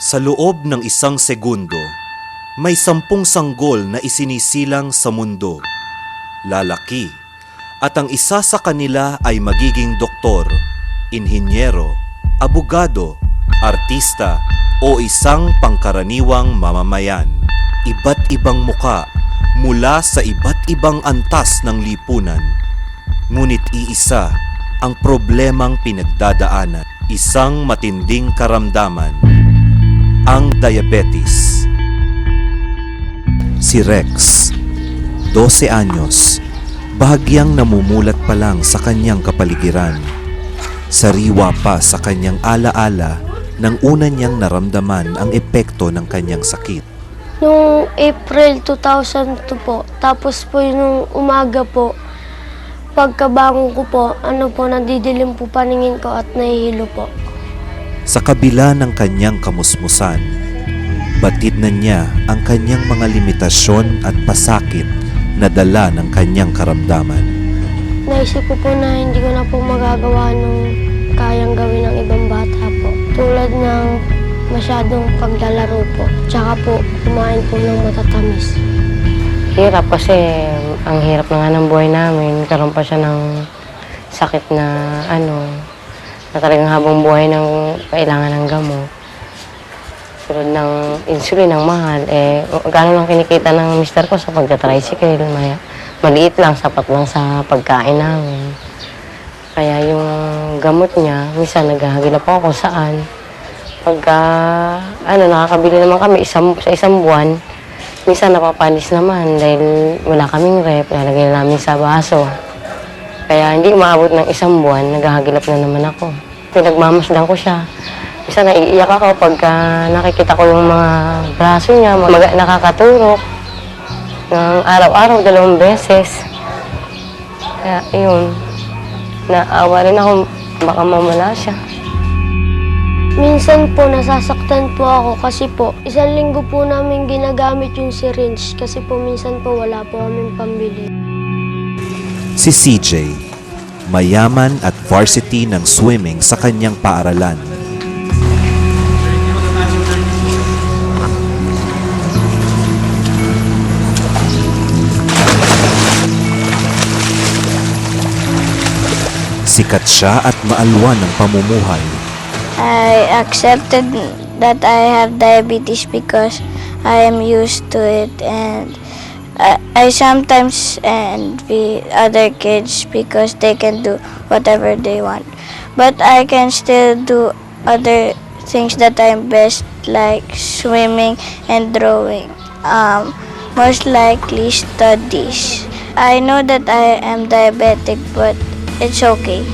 Sa loob ng isang segundo, may 10 sanggol na isinisilang sa mundo. Lalaki, at ang isa sa kanila ay magiging doktor, inhinyero, abogado, artista o isang pangkaraniwang mamamayan. Iba't ibang muka mula sa iba't ibang antas ng lipunan. Ngunit iisa ang problemang pinagdadaanan, isang matinding karamdaman, ang diabetes. Si Rex, 12 anyos, bahagyang namumulat pa lang sa kanyang kapaligiran. Sariwa pa sa kanyang alaala nang una niyang naramdaman ang epekto ng kanyang sakit. Noong April 2002 po, tapos po nung umaga po, pagkabangon ko po, nandidilim po paningin ko at nahihilo po. Sa kabila ng kanyang kamusmusan, batid na niya ang kanyang mga limitasyon at pasakit na dala ng kanyang karamdaman. Naisip ko po na hindi ko na po magagawa nung kayang gawin ng ibang bata po. Tulad ng masyadong paglalaro po, tsaka po kumain po ng matatamis. Hirap kasi ang hirap na nga ng buhay namin. Karoon pa siya ng sakit na na talagang habang buhay ng kailangan ng gamot. Tulad ng insulin ng mahal, gano'n lang kinikita ng mister ko sa pagka-tricycle. Maliit lang, sapat lang sa pagkain namin. Kaya yung gamot niya, minsan naghahagilap ako kung saan. Pagka, nakakabili naman kami sa isang buwan, minsan napapanis naman dahil wala kaming rep, lalagay na namin sa baso. Kaya hindi umaabot ng isang buwan, naghahagilap na naman ako. Pinagmamasdan ko siya. Minsan naiiyak ako pagka nakikita ko yung mga braso niya, nakakaturok. Ng araw-araw, 2 beses. Kaya yun, naawa rin ako, baka mamala siya. Minsan po nasasaktan po ako kasi po, 1 linggo po namin ginagamit yung syringe kasi po minsan po wala po kaming pambili. Si CJ, mayaman at varsity ng swimming sa kanyang paaralan. Sikat siya at maalwan ng pamumuhay. I accepted that I have diabetes because I am used to it, and I sometimes envy other kids because they can do whatever they want. But I can still do other things that I'm best, like swimming and drawing. Most likely studies. I know that I am diabetic, but it's okay.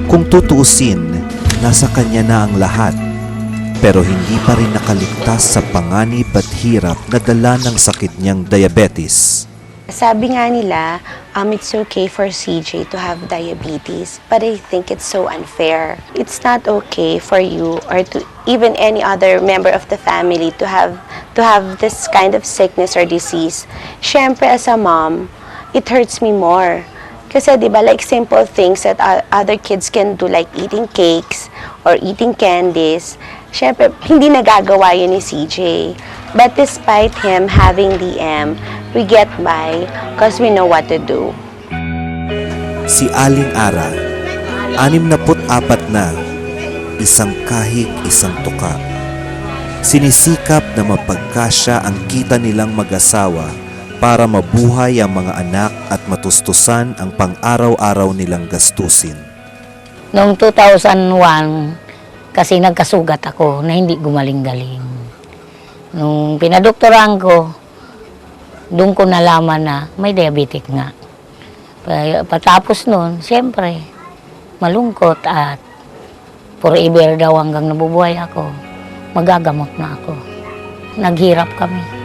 Kung tutuusin, nasa kanya na ang lahat. Pero hindi pa rin nakaligtas sa panganib at hirap na dala ng sakit niyang diabetes. Sabi nga nila, it's okay for CJ to have diabetes, but I think it's so unfair. It's not okay for you or to even any other member of the family to have this kind of sickness or disease. Siyempre, as a mom, it hurts me more. Kasi di ba, like simple things that other kids can do, like eating cakes or eating candies, syempre, hindi nagagawa yun ni CJ. But despite him having DM, we get by because we know what to do. Si Aling Ara, 64 na, isang kahig, isang tuka. Sinisikap na mapagkasya ang kita nilang mag-asawa para mabuhay ang mga anak at matustusan ang pang-araw-araw nilang gastusin. Noong 2001, kasi nagkasugat ako na hindi gumaling-galing. Nung pinadoktoran ko, doon ko nalaman na may diabetic nga. Patapos nun, siyempre, malungkot at forever daw hanggang nabubuhay ako. Magagamot na ako. Naghirap kami.